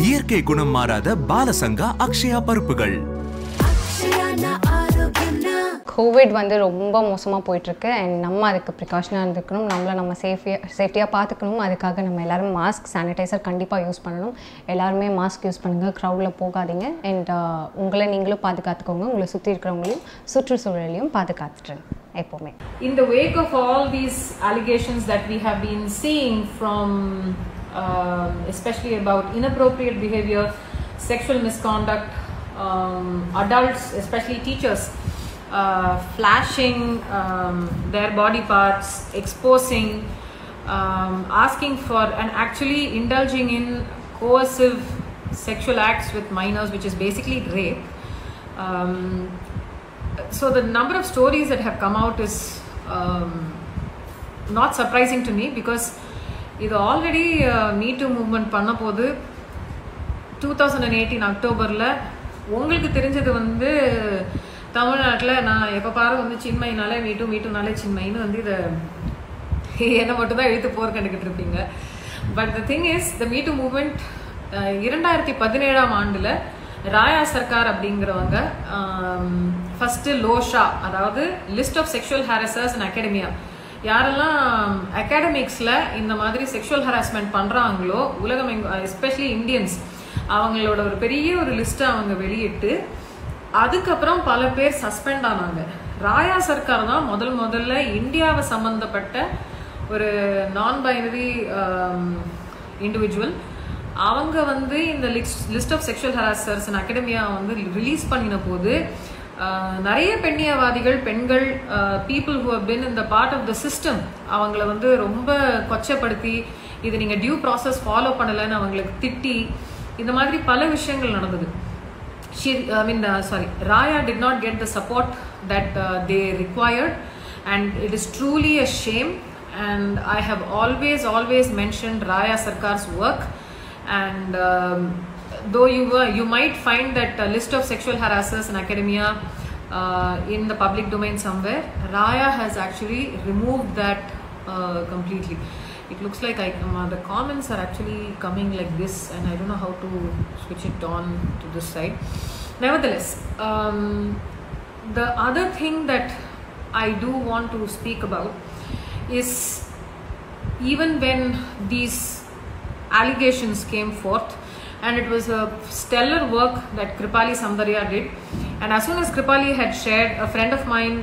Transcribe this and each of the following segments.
இயற்கை குணம் மாறாத பாலசங்கா அக்ஷயா பருப்புகள். கோவிட் வந்து ரொம்ப மோசமாக போயிட்டுருக்கு அண்ட் நம்ம அதுக்கு ப்ரிகாஷனாக இருந்துக்கணும், நம்மளை நம்ம சேஃப்டியாக பார்த்துக்கணும். அதுக்காக நம்ம எல்லோரும் மாஸ்க், சானிடைசர் கண்டிப்பாக யூஸ் பண்ணணும். எல்லாருமே மாஸ்க் யூஸ் பண்ணுங்கள், க்ரௌடில் போகாதீங்க. அண்ட் உங்களை நீங்களும் பாதுகாத்துக்கோங்க, உங்களை சுற்றி இருக்கிறவங்களையும் சுற்றுச்சூழலையும் பாதுகாத்துட்டுருங்க எப்போவுமே. In the wake of all these allegations that we have been seeing from especially about inappropriate behavior, sexual misconduct, adults, especially teachers, flashing their body parts, exposing, asking for and actually indulging in coercive sexual acts with minors, which is basically rape. So the number of stories that have come out is not surprising to me, because இது already me too movement பண்ண போது 2018 அக்டோபரில் உங்களுக்கு தெரிஞ்சது வந்து தமிழ்நாட்டில் நான் எப்போ பாரு வந்து சின்மைனாலே மீட்டுனாலே சின்மைன்னு வந்து இதை என்னை மட்டும் தான் எழுத்து போர் கண்டுக்கிட்டு இருப்பீங்க. But the thing is, the me too movement 2017ஆம் ஆண்டில் ராயா சர்க்கார் அப்படிங்கிறவங்க ஃபஸ்ட்டு லோஷா, அதாவது list of sexual harassers in academia, யாரெல்லாம் அகாடமிக்ஸில் இந்த மாதிரி செக்ஷுவல் ஹராஸ்மெண்ட் பண்ணுறாங்களோ உலகம் எஸ்பெஷலி இந்தியன்ஸ், அவங்களோட ஒரு பெரிய ஒரு லிஸ்ட்டை அவங்க வெளியிட்டு அதுக்கப்புறம் பல பேர் சஸ்பெண்ட் ஆனாங்க. ராயா சர்க்கார் தான் முதல்ல இந்தியாவை சம்பந்தப்பட்ட ஒரு நான் பைனரி இண்டிவிஜுவல். அவங்க வந்து இந்த list of sexual harassers in academia வந்து ரிலீஸ் பண்ணின போது நிறைய பெண்ணியவாதிகள், பெண்கள், people who have been in the part of the system, அவங்கள வந்து ரொம்ப கொச்சப்படுத்தி இது நீங்கள் டியூ ப்ராசஸ் ஃபாலோ பண்ணலைன்னு அவங்களுக்கு திட்டி இந்த மாதிரி பல விஷயங்கள் நடந்தது. Raya did not get the support that they required, and it is truly a shame. And I have always mentioned Raya Sarkar's work, and though you might find that list of sexual harassers in academia in the public domain somewhere, Raya has actually removed that completely. It looks like the comments are actually coming like this, and I don't know how to switch it on to this side. Nevertheless, the other thing that I do want to speak about is, even when these allegations came forth, and it was a stellar work that Kripali Soundarya did, and as soon as Kripali had shared, a friend of mine,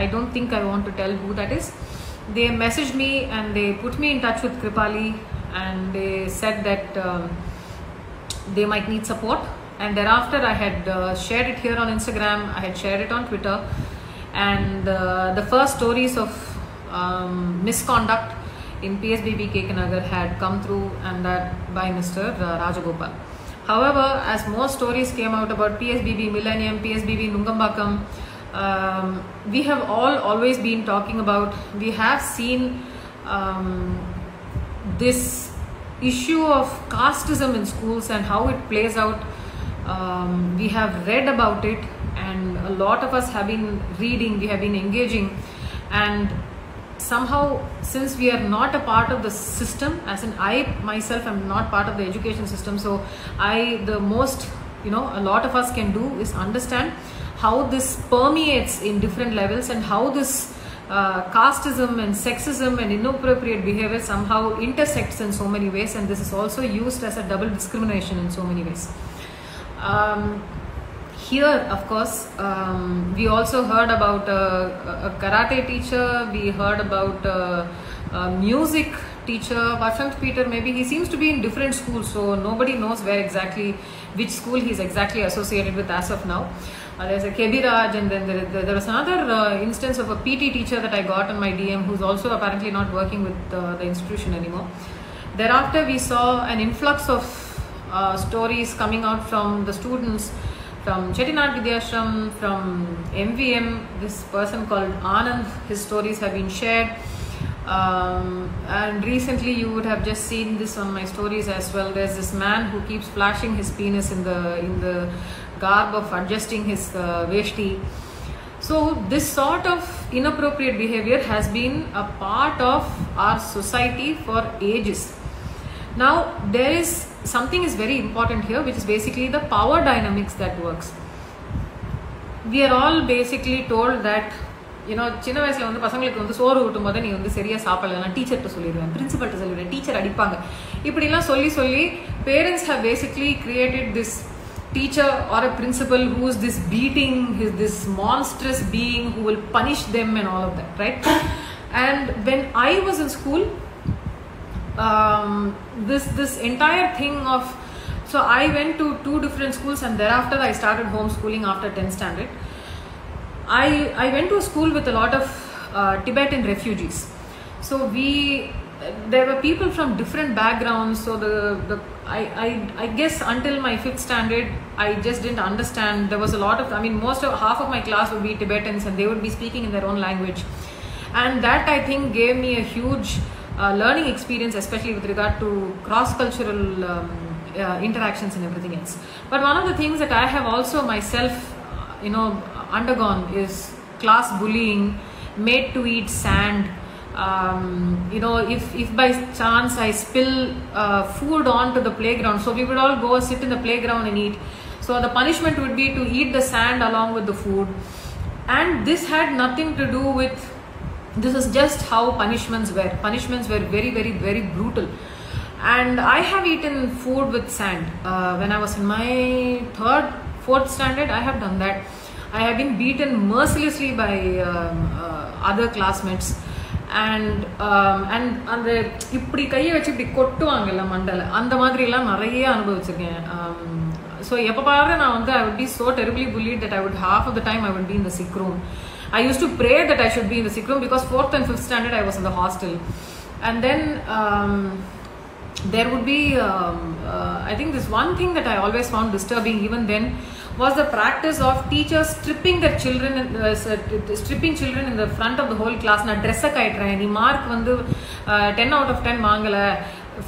I don't think I want to tell who that is, they messaged me and they put me in touch with Kripali, and they said that they might need support. And thereafter I had shared it here on Instagram, I had shared it on Twitter, and the first stories of misconduct in PSBB Kekanagar had come through, and that by Mr. Rajagopal. However, as more stories came out about PSBB Millennium, PSBB Nungambakam, we have always been talking about, we have seen this issue of casteism in schools and how it plays out. We have read about it, and a lot of us have been reading, we have been engaging, and somehow, since we are not a part of the system, as in I myself am not part of the education system, so the most a lot of us can do is understand how this permeates in different levels, and how this casteism and sexism and inappropriate behavior somehow intersects in so many ways, and this is also used as a double discrimination in so many ways. Here, of course, we also heard about a karate teacher, we heard about a music teacher, Vasant Peter. Maybe he seems to be in different schools, so nobody knows which school he's exactly associated with as of now. There's a KB Raj, and then there was another instance of a PT teacher that I got on my DM, who's also apparently not working with the institution anymore. Thereafter, we saw an influx of stories coming out from the students, from Chettinad Vidyashram, from MVM, this person called Anand, his stories have been shared. And recently you would have just seen this on my stories as well. There's this man who keeps flashing his penis in the garb of adjusting his veshti. So this sort of inappropriate behavior has been a part of our society for ages. Now there is something is very important here, which is basically the power dynamics that works. We are all basically told that, சின்ன வயசுல வந்து பசங்களுக்கு வந்து சோறு ஊட்டும் போது நீ வந்து சரியா சாப்பிடல, நான் டீச்சர்கிட்ட சொல்லிடுவேன், பிரின்சிபல்கிட்ட சொல்லிடுவேன், டீச்சர் அடிப்பாங்க, இப்படிலாம் சொல்லி parents have basically created this teacher or a principal who is this beating, this monstrous being who will punish them and all of that, right? And when I was in school, this entire thing of, so I went to 2 different schools, and thereafter I started homeschooling after 10th standard. I went to a school with a lot of Tibetan refugees. So there were people from different backgrounds. So I guess until my 5th standard, I just didn't understand. There was a lot of, half of my class would be Tibetans, and they would be speaking in their own language. And that, I think, gave me a huge learning experience, especially with regard to cross-cultural interactions and everything else. But one of the things that I have also myself, undergone is class bullying, made to eat sand. If by chance I spill food onto the playground, so we would all go sit in the playground and eat. So the punishment would be to eat the sand along with the food. And this had nothing to do with, this is just how punishments were. Punishments were very, very, very brutal. And I have eaten food with sand. When I was in my 3rd, 4th standard, I have done that. I have been beaten mercilessly by other classmates, and அந்த இப்படி கையை வச்சு இப்படி கொட்டுவாங்கல்ல மண்டல, அந்த மாதிரி எல்லாம் நிறைய அனுபவிச்சிருக்கேன். So எப்போ பாரு நான் வந்து I would be so terribly bullied that I would half of the time I would be in the sick room. I used to pray that I should be in the sick room because 4th and 5th standard I was in the hostel. And then there would be I think this one thing that I always found disturbing even then was the practice of teachers stripping children in the front of the whole class. Na dress kaitren, nee mark vandu 10 out of 10 vaangala,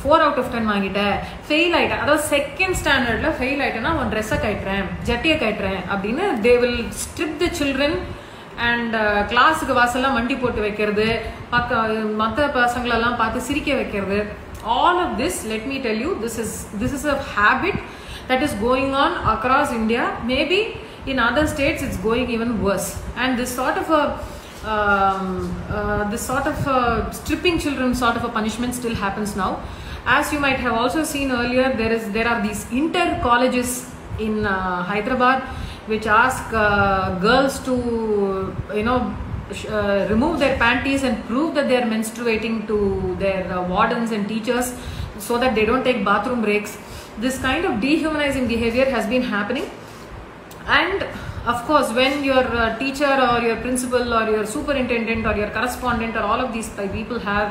4 out of 10 vaangita, fail aita, adha second standard la fail aita na one dress kaitren, jettiya kaitren abdina, they will strip the children and class ku vaasala mandi potu vekkiradu, matha pasangala ellam paathu sirikka vekkiradu. All of this, let me tell you, this is a habit that is going on across India. Maybe in other states it's going even worse. And this sort of stripping children sort of a punishment still happens now. As you might have also seen earlier, there are these inter colleges in Hyderabad which ask girls to remove their panties and prove that they are menstruating to their wardens and teachers so that they don't take bathroom breaks. This kind of dehumanizing behavior has been happening, and of course when your teacher or your principal or your superintendent or your correspondent or all of these people have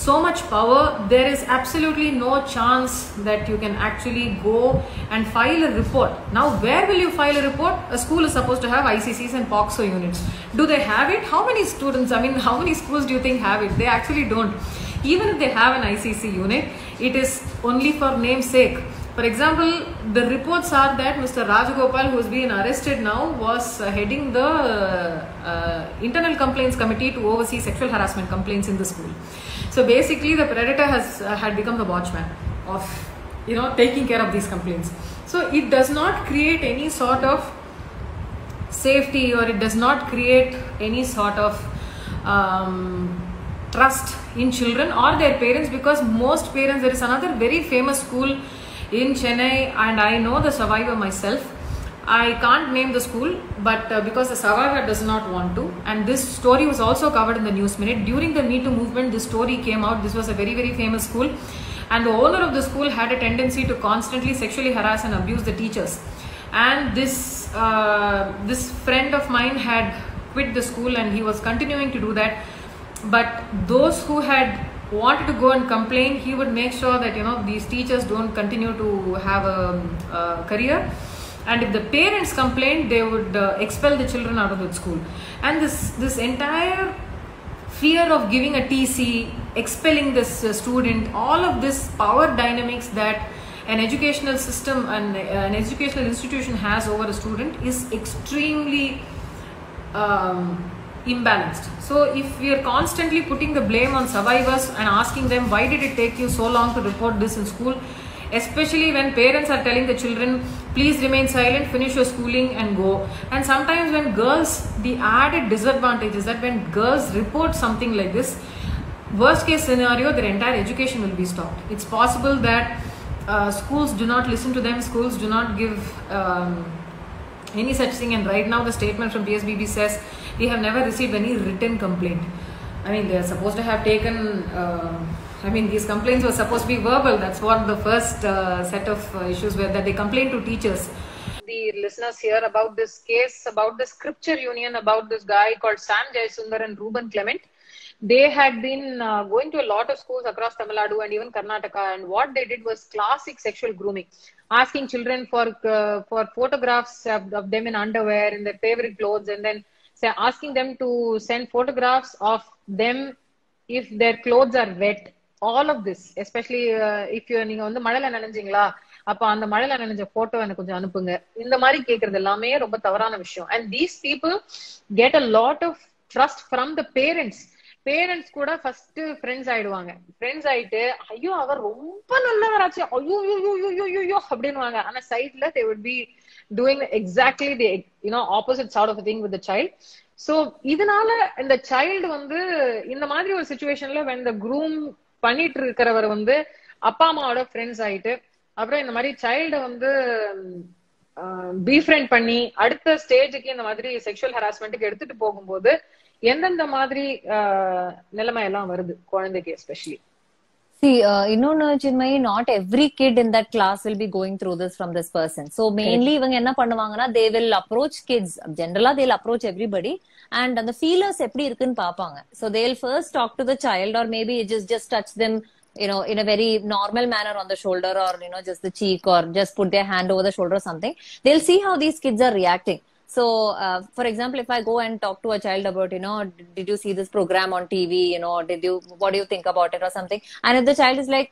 so much power, there is absolutely no chance that you can actually go and file a report. Now where will you file a report? A school is supposed to have ICCs and POCSO units. Do they have it? How many students, how many schools do you think have it? They actually don't. Even if they have an ICC unit, it is only for namesake. For example, the reports are that Mr. Rajagopal, who has been arrested now, was heading the internal complaints committee to oversee sexual harassment complaints in the school. So basically the predator had become the watchman of taking care of these complaints. So it does not create any sort of safety, or it does not create any sort of trust in children or their parents, because most parents, there is another very famous school in Chennai, and I know the survivor myself. I can't name the school, but because the survivor does not want to, and this story was also covered in the News Minute. During the Me Too movement, this story came out. This was a very, very famous school, and the owner of the school had a tendency to constantly sexually harass and abuse the teachers. And this friend of mine had quit the school, and he was continuing to do that. But those who had wanted to go and complain, he would make sure that these teachers don't continue to have a career. And if the parents complained, they would expel the children out of the school. And this entire fear of giving a TC, expelling this student, all of this power dynamics that an educational system and an educational institution has over a student is extremely imbalanced. So if we are constantly putting the blame on survivors and asking them, why did it take you so long to report this in school, especially when parents are telling the children, please remain silent, finish your schooling and go. And sometimes when girls, the added disadvantage is that when girls report something like this, worst case scenario, their entire education will be stopped. It's possible that schools do not listen to them, schools do not give any such thing. And right now the statement from PSBB says we have never received any written complaint. I mean, they are supposed to have taken these complaints were supposed to be verbal. That's what the first set of issues were, that they complained to teachers. The listeners here about this case, about the scripture union, about this guy called Sam Jayasundar and Ruben Clement. They had been going to a lot of schools across Tamil Nadu and even Karnataka, and what they did was classic sexual grooming, asking children for photographs of them in underwear, in their favorite clothes, and then asking them to send photographs of them if their clothes are wet. All of this, especially if நீங்க வந்து மழையில நனைஞ்சீங்களா, அப்ப அந்த மழையில நனைஞ்ச photo எனக்கு கொஞ்சம் அனுப்புங்க, இந்த மாதிரி கேக்குறது எல்லாமே ரொம்ப தவறான விஷயம். And these people get a lot of trust from the parents. Parents கூட ஃபர்ஸ்ட் ஃப்ரெண்ட்ஸ் ஆயிடுவாங்க. ஃப்ரெண்ட்ஸ் ஆயிட்டு ஐயோ அவர் ரொம்ப நல்லவராச்சு, ஐயோ ஐயோ அப்படின்னுவாங்க. ஆனா சைட்ல they would be doing exactly the opposite sort of a thing with the child. So இதனால இந்த சைல்டு வந்து இந்த மாதிரி ஒரு சிச்சுவேஷன்ல when the groom பண்ணிட்டு இருக்கிறவர் வந்து அப்பா அம்மாவோட ஃப்ரெண்ட்ஸ் ஆயிட்டு அப்புறம் இந்த மாதிரி சைல்ட வந்து பீஃப்ரெண்ட் பண்ணி அடுத்த ஸ்டேஜுக்கு இந்த மாதிரி செக்ஷுவல் ஹராஸ்மெண்ட்டுக்கு எடுத்துட்டு போகும்போது எந்தெந்த மாதிரி நிலைமை எல்லாம் வருது குழந்தைக்கு எஸ்பெஷலி? See, இன்னொன்னு Chinmayi, not every kid in that class will be going through this from this person. So mainly இவங்க என்ன பண்ணுவாங்கன்னா, they will approach kids. Generally they'll approach everybody and அந்த feelers எப்படி இருக்குன்னு பாப்பாங்க. So they'll first talk to the child or maybe just touch them, in a very normal manner on the shoulder or, just the cheek or just put their hand over the shoulder or something. They'll see how these kids are reacting. So, for example, if I go and talk to a child about, did you see this program on TV? What do you think about it or something? And if the child is like,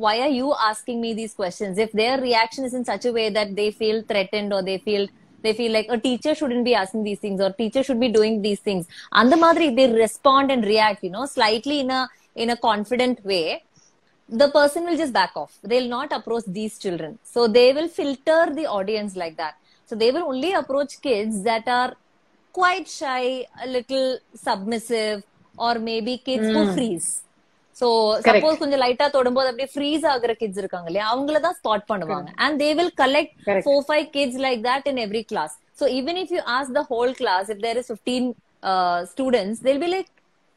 why are you asking me these questions? If their reaction is in such a way that they feel threatened or they feel like a teacher shouldn't be asking these things or teacher should be doing these things. And the madri, they respond and react, slightly in a confident way. The person will just back off. They'll not approach these children. So they will filter the audience like that. So they will only approach kids that are quite shy, a little submissive, or maybe kids who freeze. So suppose கொஞ்சம் லைட்டா தொடும்போது அப்படியே freeze ஆகுற kids இருக்காங்க இல்லையா, அவங்கள தான் spot பண்ணுவாங்க. And they will collect 4-5 kids like that in every class. So even if you ask the whole class, if there is 15 students, they'll be like,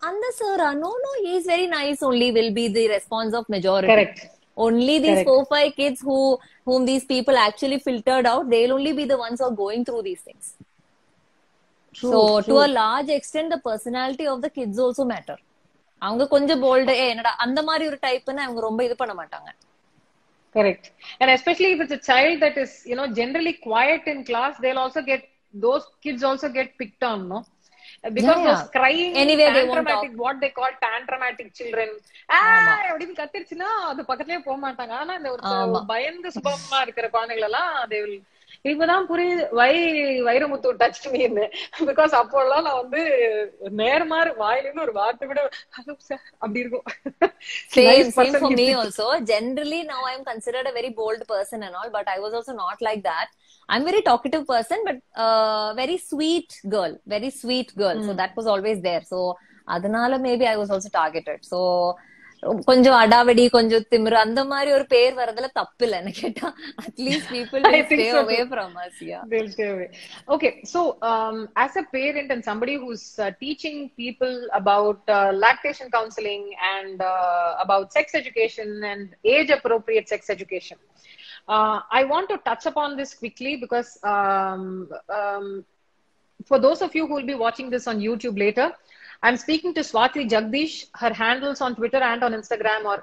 Anda sir, no, he is very nice only, will be the response of majority. Correct. Only these 4-5 kids whom these people actually filtered out, they'll only be the ones who are going through these things. So to a large extent, the personality of the kids also matter. அவங்க கொஞ்சம் bolt என்னடா அந்த மாதிரி ஒரு டைப்னா அவங்க ரொம்ப இது பண்ண மாட்டாங்க. Correct. And especially if it's a child that is, generally quiet in class, those kids also get picked on, no? Because those crying, anyway, tantramatic, what they call tantramatic children, அப்படின்னு கத்திருச்சுன்னா அது பக்கத்துலயே போக மாட்டாங்க. ஆனா இந்த ஒரு பயந்து சுபமா இருக்கிற குழந்தைகள் எல்லாம் they will, இப்பதான் புரியுது வைரமுத்து டச்ட் மீன்னு. பிகாஸ் அப்போல்லாம் நான் வந்து நேர்மாறு வாயிலிருந்து ஒரு வார்த்தை கூட அப்படி இருக்கும். Same for me also. Generally now I am considered a very bold person and all, but I was also not like that. I'm very talkative person, but very sweet girl. So that was always there. So adanaala maybe I was also targeted. So கொஞ்சம் அடாவடி கொஞ்சம் திமிரு அந்த மாதிரி ஒரு பேர் வரதுல தப்பு இல்ல என்ன கேட்டா. Atleast people will stay away from us. Yeah, they'll stay away. Okay, so as a parent and somebody who's teaching people about lactation counseling and about sex education and age appropriate sex education, I want to touch upon this quickly because for those of you who will be watching this on YouTube later, I'm speaking to Swati Jagdish. Her handles on Twitter and on Instagram are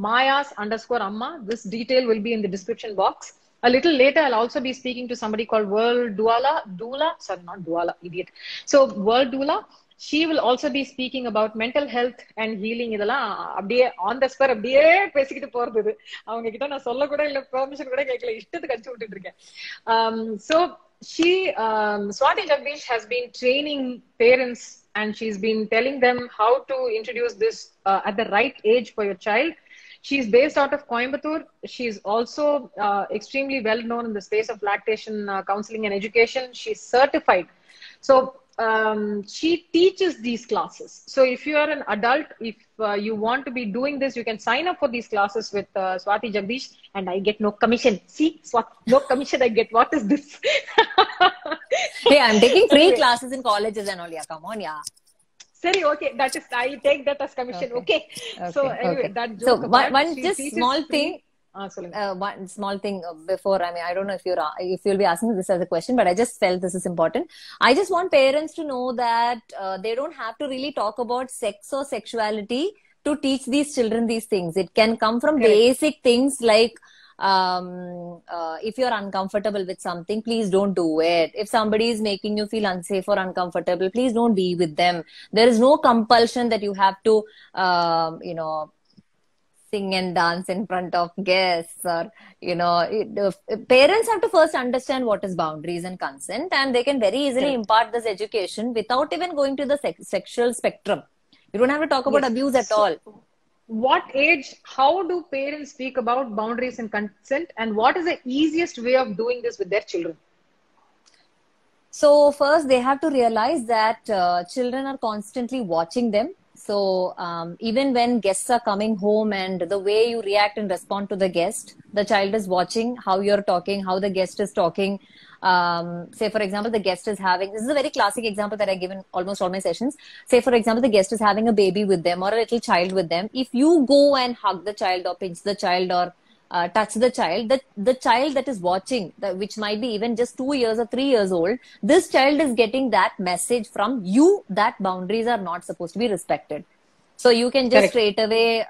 @mayas_amma. This detail will be in the description box. A little later, I'll also be speaking to somebody called World Doula. Sorry, not Douala, idiot. So World Doula. She will also be speaking about mental health and healing. இதெல்லாம் அப்படியே on the spot அப்படியே பேசிக்கிட்டு போறது. அவங்க கிட்ட நான் சொல்ல கூட இல்ல, பெர்மிஷன் கூட கேட்கல, இஷ்டத்துக்கு அடிச்சு விட்டுட்டு இருக்கேன். So Swati Jagdish has been training parents and she's been telling them how to introduce this at the right age for your child. She's based out of Coimbatore. She's also extremely well known in the space of lactation counseling and education. She's certified. So she teaches these classes. So if you are an adult, if you want to be doing this, you can sign up for these classes with Swati Jagdish, and I get no commission. See, Swati, no commission I get. What is this? Hey, I'm taking free classes in colleges and all. Yeah, come on, yeah. Sorry, okay, that is, I'll take that as commission. Okay. So anyway, that joke So apart, one she just teaches small free- thing. One small thing before, I mean, I don't know if you'll be asking this as a question, but I just felt this is important. I just want parents to know that they don't have to really talk about sex or sexuality to teach these children these things. It can come from basic things like if you're uncomfortable with something, please don't do it. If somebody is making you feel unsafe or uncomfortable, please don't be with them. There is no compulsion that you have to, sing and dance in front of guests, or parents have to first understand what is boundaries and consent, and they can very easily impart this education without even going to the sexual spectrum. You don't have to talk about abuse at all. What age, how do parents speak about boundaries and consent, and what is the easiest way of doing this with their children? So first they have to realize that children are constantly watching them. So even when guests are coming home, and the way you react and respond to the guest, the child is watching how you're talking, how the guest is talking. Say, for example, the guest is having, this is a very classic example that I give in almost all my sessions. Say, for example, the guest is having a baby with them or a little child with them. If you go and hug the child or pinch the child or touch the child, the child that is watching, which might be even just 2 years or 3 years old, this child is getting that message from you that boundaries are not supposed to be respected. So you can just straight away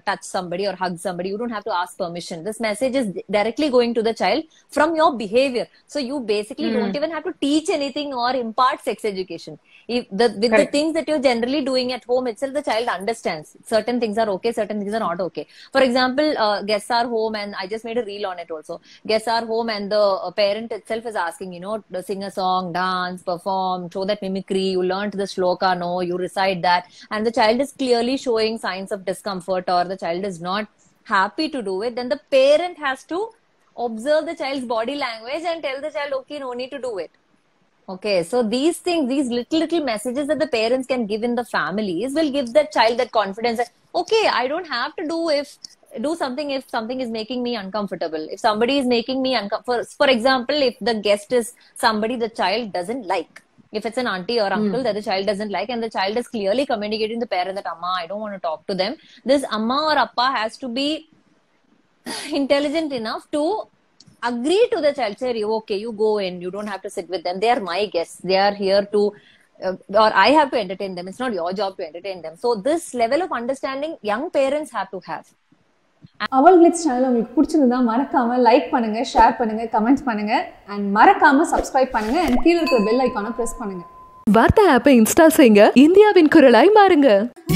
touch somebody or hug somebody. You don't have to ask permission. This message is directly going to the child from your behavior. So you basically don't even have to teach anything or impart sex education. With the things that you're generally doing at home itself, the child understands certain things are okay, certain things are not okay. For example, guests are home, and I just made a reel on it also. Guests are home and the parent itself is asking, sing a song, dance, perform, show that mimicry. You learned the shloka, no, you recite that. And the child is clearly showing signs of discomfort, or the child is not happy to do it. Then the parent has to observe the child's body language and tell the child, okay, no need to do it. Okay, so these things, these little messages that the parents can give in the families will give the child that confidence that, okay, I don't have to do something if something is making me uncomfortable. If somebody is making me uncomfortable, for example, if the guest is somebody the child doesn't like, if it's an auntie or uncle that the child doesn't like, and the child is clearly communicating to the parent that, Amma, I don't want to talk to them, this Amma or Appa has to be intelligent enough to agree to the child, say, okay, you go in, you don't have to sit with them, they are my guests, they are here to or I have to entertain them, it's not your job to entertain them. So this level of understanding young parents have to have. அவள் glitz channel உங்களுக்கு பிடிச்சிருந்தா மறக்காம like பண்ணுங்க, share பண்ணுங்க, comment பண்ணுங்க, and மறக்காம subscribe பண்ணுங்க, and கீழ இருக்கிற பெல் ஐகானை பிரஸ் பண்ணுங்க. வார்த்தை ஆப்பை இன்ஸ்டால் செய்யுங்க, இந்தியாவின் குரலாய் மாறுங்க.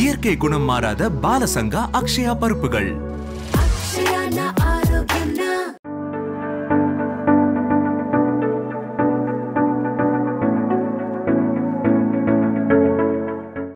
இயற்கை குணம் மாறாத பாலசங்கா அக்ஷயா பருப்புகள்.